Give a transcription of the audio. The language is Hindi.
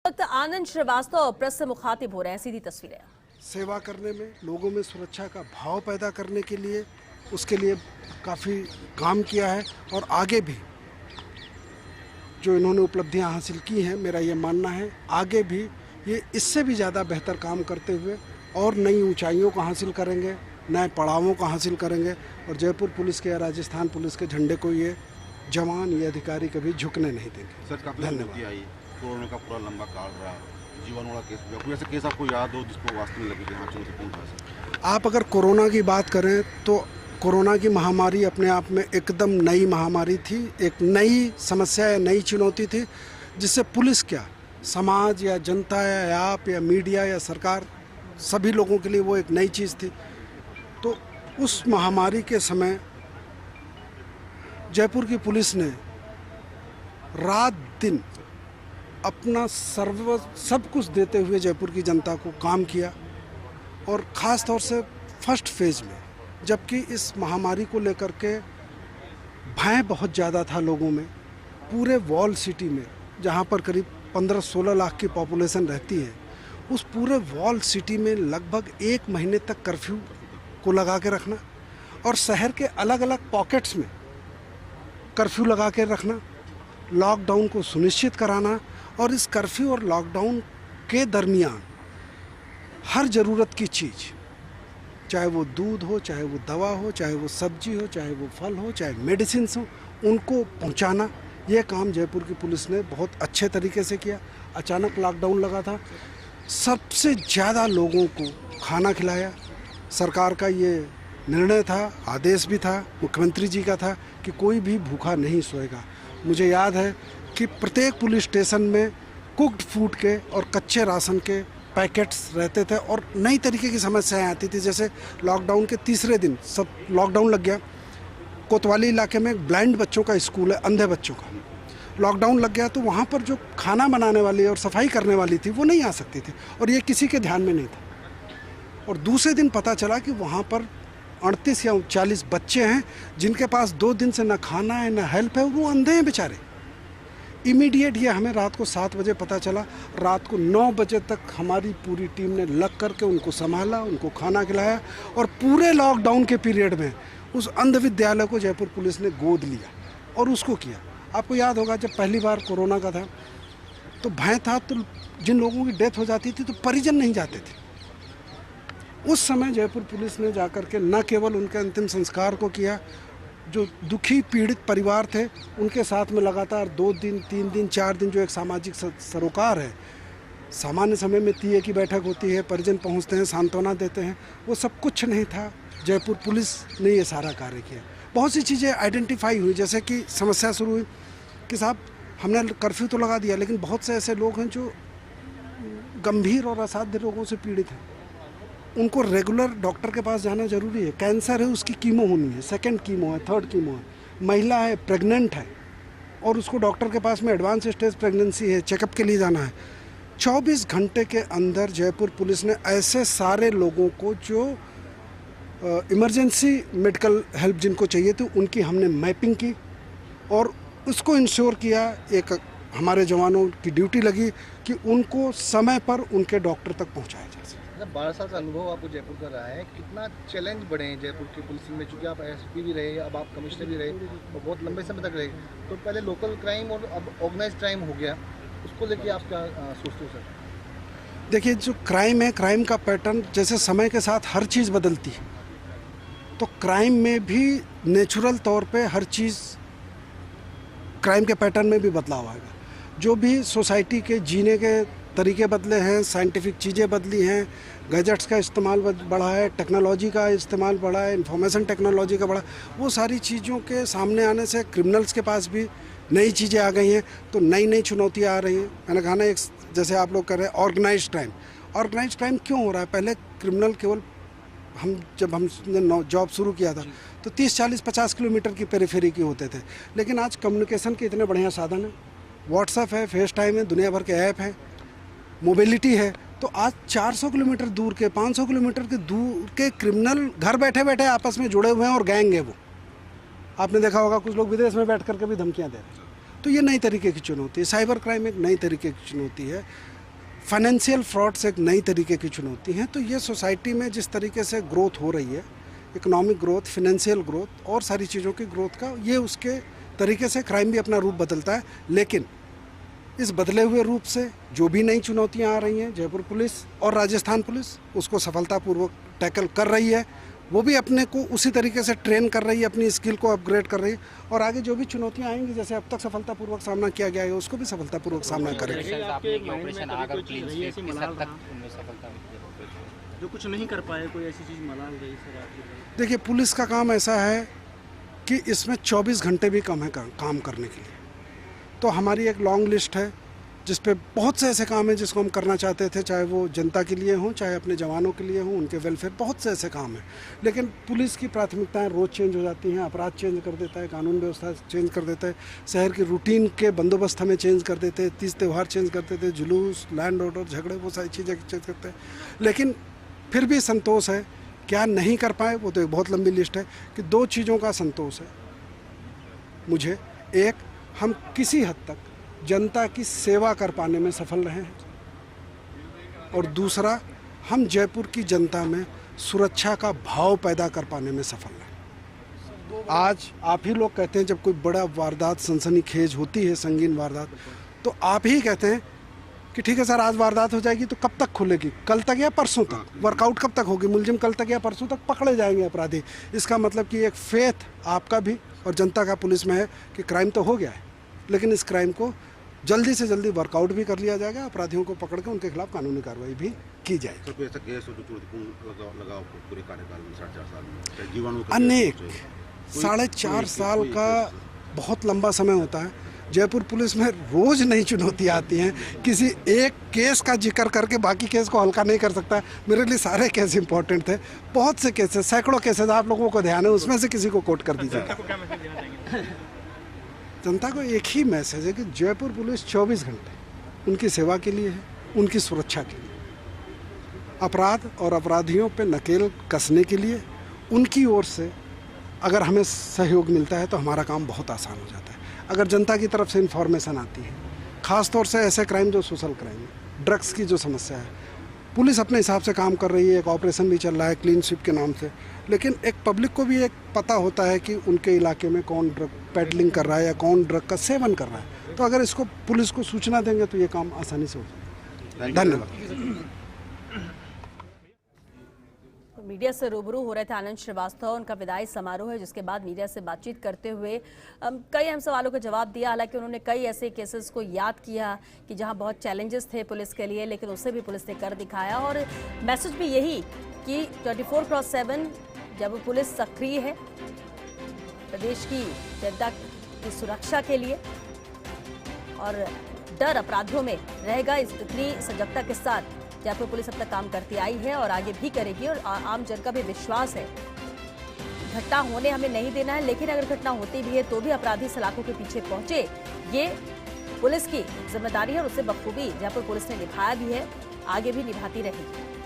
वक्त आनंद श्रीवास्तव प्रेस से मुखातिब हो रहे हैं। सीधी तस्वीरें। सेवा करने में, लोगों में सुरक्षा का भाव पैदा करने के लिए, उसके लिए काफ़ी काम किया है और आगे भी जो इन्होंने उपलब्धियां हासिल की हैं, मेरा ये मानना है आगे भी ये इससे भी ज़्यादा बेहतर काम करते हुए और नई ऊंचाइयों को हासिल करेंगे, नए पड़ावों को हासिल करेंगे और जयपुर पुलिस के या राजस्थान पुलिस के झंडे को ये जवान, ये अधिकारी कभी झुकने नहीं देंगे। सर, काफी धन्यवाद। कोरोना का पूरा लंबा काल रहा, जीवन वाला केस, कोई ऐसा केस आपको याद हो जिसको वास्तव में लगे कि हाँ चुनौतीपूर्ण था? आप अगर कोरोना की बात करें तो कोरोना की महामारी अपने आप में एकदम नई महामारी थी, एक नई समस्या या नई चुनौती थी, जिससे पुलिस क्या, समाज या जनता या आप या मीडिया या सरकार, सभी लोगों के लिए वो एक नई चीज़ थी। तो उस महामारी के समय जयपुर की पुलिस ने रात दिन अपना सब कुछ देते हुए जयपुर की जनता को काम किया और ख़ास तौर से फर्स्ट फेज़ में, जबकि इस महामारी को लेकर के भय बहुत ज़्यादा था लोगों में, पूरे वॉल सिटी में जहाँ पर करीब 15-16 लाख की पॉपुलेशन रहती है, उस पूरे वॉल सिटी में लगभग 1 महीने तक कर्फ्यू को लगा के रखना और शहर के अलग अलग पॉकेट्स में कर्फ्यू लगा के रखना, लॉकडाउन को सुनिश्चित कराना और इस कर्फ्यू और लॉकडाउन के दरमियान हर ज़रूरत की चीज़, चाहे वो दूध हो, चाहे वो दवा हो, चाहे वो सब्जी हो, चाहे वो फल हो, चाहे मेडिसिन हो, उनको पहुंचाना, ये काम जयपुर की पुलिस ने बहुत अच्छे तरीके से किया। अचानक लॉकडाउन लगा था, सबसे ज़्यादा लोगों को खाना खिलाया। सरकार का ये निर्णय था, आदेश भी था, मुख्यमंत्री जी का था कि कोई भी भूखा नहीं सोएगा। मुझे याद है कि प्रत्येक पुलिस स्टेशन में कुक्ड फूड के और कच्चे राशन के पैकेट्स रहते थे और नई तरीके की समस्याएं आती थी। जैसे लॉकडाउन के तीसरे दिन सब लॉकडाउन लग गया, कोतवाली इलाके में एक ब्लाइंड बच्चों का स्कूल है, अंधे बच्चों का, लॉकडाउन लग गया तो वहाँ पर जो खाना बनाने वाली और सफाई करने वाली थी वो नहीं आ सकती थी और ये किसी के ध्यान में नहीं था। और दूसरे दिन पता चला कि वहाँ पर 38 या 40 बच्चे हैं जिनके पास 2 दिन से न खाना है न हेल्प है, वो अंधे हैं बेचारे। इमीडिएट ये हमें रात को 7 बजे पता चला, रात को 9 बजे तक हमारी पूरी टीम ने लग करके उनको संभाला, उनको खाना खिलाया और पूरे लॉकडाउन के पीरियड में उस अंध विद्यालय को जयपुर पुलिस ने गोद लिया और उसको किया। आपको याद होगा जब पहली बार कोरोना का था तो भय था, तो जिन लोगों की डेथ हो जाती थी तो परिजन नहीं जाते थे। उस समय जयपुर पुलिस ने जाकर के न केवल उनके अंतिम संस्कार को किया, जो दुखी पीड़ित परिवार थे उनके साथ में लगातार 2 दिन, 3 दिन, 4 दिन जो एक सामाजिक सरोकार है, सामान्य समय में तीये की बैठक होती है, परिजन पहुंचते हैं, सांत्वना देते हैं, वो सब कुछ नहीं था। जयपुर पुलिस ने ये सारा कार्य किया। बहुत सी चीज़ें आइडेंटिफाई हुई, जैसे कि समस्या शुरू हुई कि साहब हमने कर्फ्यू तो लगा दिया लेकिन बहुत से ऐसे लोग हैं जो गंभीर और असाध्य रोगों से पीड़ित हैं, उनको रेगुलर डॉक्टर के पास जाना जरूरी है। कैंसर है, उसकी कीमो होनी है, 2nd कीमो है, 3rd कीमो है, महिला है, प्रेग्नेंट है और उसको डॉक्टर के पास में एडवांस स्टेज प्रेगनेंसी है, चेकअप के लिए जाना है। 24 घंटे के अंदर जयपुर पुलिस ने ऐसे सारे लोगों को जो इमरजेंसी मेडिकल हेल्प जिनको चाहिए थी उनकी हमने मैपिंग की और उसको इंश्योर किया। एक हमारे जवानों की ड्यूटी लगी कि उनको समय पर उनके डॉक्टर तक पहुँचाया जाए। 12 साल का अनुभव आपको जयपुर का रहा है, कितना चैलेंज बढ़े हैं जयपुर की पुलिस में, चूँकि आप एसपी भी रहे, अब आप कमिश्नर भी रहे और बहुत लंबे समय तक रहे, तो पहले लोकल क्राइम और अब ऑर्गेनाइज क्राइम हो गया, उसको लेके आप क्या सोचते हो सर? देखिए, जो क्राइम है, क्राइम का पैटर्न जैसे समय के साथ हर चीज़ बदलती है, तो क्राइम में भी नेचुरल तौर पे हर चीज़, क्राइम के पैटर्न में भी बदलाव आएगा। जो भी सोसाइटी के जीने के तरीके बदले हैं, साइंटिफिक चीज़ें बदली हैं, गैजेट्स का इस्तेमाल बढ़ा है, टेक्नोलॉजी का इस्तेमाल बढ़ा है, इंफॉर्मेशन टेक्नोलॉजी का बढ़ा, वो सारी चीज़ों के सामने आने से क्रिमिनल्स के पास भी नई चीज़ें आ गई हैं, तो नई नई चुनौतियाँ आ रही हैं। मैंने कहा ना, एक जैसे आप लोग कर रहे हैं ऑर्गेनाइज्ड क्राइम, ऑर्गेनाइज्ड क्राइम क्यों हो रहा है? पहले क्रिमिनल केवल जब हमने जॉब शुरू किया था तो 30, 40, 50 किलोमीटर की पेरिफेरी की होते थे, लेकिन आज कम्युनिकेशन के इतने बढ़िया साधन हैं, व्हाट्सएप है, फेस टाइम है, दुनिया भर के ऐप हैं, मोबिलिटी है, तो आज 400 किलोमीटर दूर के, 500 किलोमीटर के दूर के क्रिमिनल घर बैठे बैठे आपस में जुड़े हुए हैं और गैंग है वो। आपने देखा होगा कुछ लोग विदेश में बैठ करके भी धमकियां दे रहे हैं। तो ये नई तरीके की चुनौती है। साइबर क्राइम एक नई तरीके की चुनौती है। फाइनेंशियल फ्रॉड्स एक नई तरीके की चुनौती हैं। तो ये सोसाइटी में जिस तरीके से ग्रोथ हो रही है, इकोनॉमिक ग्रोथ, फिनेंशियल ग्रोथ और सारी चीज़ों की ग्रोथ का, ये उसके तरीके से क्राइम भी अपना रूप बदलता है। लेकिन इस बदले हुए रूप से जो भी नई चुनौतियां आ रही हैं, जयपुर पुलिस और राजस्थान पुलिस उसको सफलतापूर्वक टैकल कर रही है। वो भी अपने को उसी तरीके से ट्रेन कर रही है, अपनी स्किल को अपग्रेड कर रही है, और आगे जो भी चुनौतियां आएंगी, जैसे अब तक सफलतापूर्वक सामना किया गया है, उसको भी सफलतापूर्वक सामना करेंगे। जो कुछ नहीं कर पाए, कोई ऐसी चीज़ मलाल रही सर आपकी? देखिए, पुलिस का काम ऐसा है कि इसमें 24 घंटे भी कम है काम करने के लिए। तो हमारी एक लॉन्ग लिस्ट है जिस पे बहुत से ऐसे काम हैं जिसको हम करना चाहते थे, चाहे वो जनता के लिए हों, चाहे अपने जवानों के लिए हों, उनके वेलफेयर, बहुत से ऐसे काम हैं। लेकिन पुलिस की प्राथमिकताएं रोज़ चेंज हो जाती हैं, अपराध चेंज कर देता है, कानून व्यवस्था चेंज कर देता है, शहर की रूटीन के बंदोबस्त हमें चेंज कर देते हैं, तीज त्यौहार चेंज कर देते हैं, जुलूस, लैंड ऑर्डर, झगड़े, वो सारी चीज़ें चेंज करते हैं। लेकिन फिर भी संतोष है। क्या नहीं कर पाए, वो तो एक बहुत लंबी लिस्ट है। कि 2 चीज़ों का संतोष है मुझे। एक, हम किसी हद तक जनता की सेवा कर पाने में सफल रहे हैं, और दूसरा, हम जयपुर की जनता में सुरक्षा का भाव पैदा कर पाने में सफल रहे। आज आप ही लोग कहते हैं, जब कोई बड़ा वारदात, सनसनीखेज होती है, संगीन वारदात, तो आप ही कहते हैं कि ठीक है सर, आज वारदात हो जाएगी तो कब तक खुलेगी? कल तक या परसों तक? वर्कआउट कब तक होगी? मुलजिम कल तक या परसों तक पकड़े जाएंगे अपराधी। इसका मतलब कि एक फेथ आपका भी और जनता का पुलिस में है कि क्राइम तो हो गया है, लेकिन इस क्राइम को जल्दी से जल्दी वर्कआउट भी कर लिया जाएगा, अपराधियों को पकड़ के उनके खिलाफ कानूनी कार्रवाई भी की जाएगी। सर, कोई ऐसा केस हो जो चुनौतीपूर्ण लगा आपको पूरे कार्यकाल में 4.5 साल में? चाहे जीवाणु का अनेक, केस हो, चाहे 4.5 साल कोई का केस। बहुत लंबा समय होता है। जयपुर पुलिस में रोज़ नई चुनौतियाँ आती हैं। किसी एक केस का जिक्र करके बाकी केस को हल्का नहीं कर सकता। मेरे लिए सारे केस इंपॉर्टेंट थे। बहुत से केसेस, सैकड़ों केसेस आप लोगों को ध्यान है, उसमें से किसी को कोट कर दीजिए। जनता को एक ही मैसेज है कि जयपुर पुलिस 24 घंटे उनकी सेवा के लिए है, उनकी सुरक्षा के लिए, अपराध और अपराधियों पे नकेल कसने के लिए। उनकी ओर से अगर हमें सहयोग मिलता है तो हमारा काम बहुत आसान हो जाता है। अगर जनता की तरफ से इन्फॉर्मेशन आती है, ख़ास तौर से ऐसे क्राइम जो सोशल क्राइम है, ड्रग्स की जो समस्या है, पुलिस अपने हिसाब से काम कर रही है। एक ऑपरेशन भी चल रहा है क्लीन स्वीप के नाम से, लेकिन एक पब्लिक को भी एक पता होता है कि उनके इलाके में कौन ड्रग पेडलिंग कर रहा है या कौन ड्रग का सेवन कर रहा है। तो अगर इसको पुलिस को सूचना देंगे तो ये काम आसानी से हो जाएगा। धन्यवाद। मीडिया से रूबरू हो रहे थे आनंद श्रीवास्तव। उनका विदाई समारोह है, जिसके बाद मीडिया से बातचीत करते हुए कई अहम सवालों का जवाब दिया। हालांकि उन्होंने कई ऐसे केसेस को याद किया कि जहां बहुत चैलेंजेस थे पुलिस के लिए, लेकिन उससे भी पुलिस ने कर दिखाया। और मैसेज भी यही कि 24/7 जब पुलिस सक्रिय है प्रदेश की जनता की सुरक्षा के लिए, और डर अपराधियों में रहेगा। इतनी सजगता के साथ जयपुर पुलिस अब तक काम करती आई है और आगे भी करेगी। और आम जन का भी विश्वास है, घटना होने हमें नहीं देना है, लेकिन अगर घटना होती भी है तो भी अपराधी सलाखों के पीछे पहुंचे, ये पुलिस की जिम्मेदारी है और उसे बखूबी जयपुर पुलिस ने निभाया भी है, आगे भी निभाती रहेगी।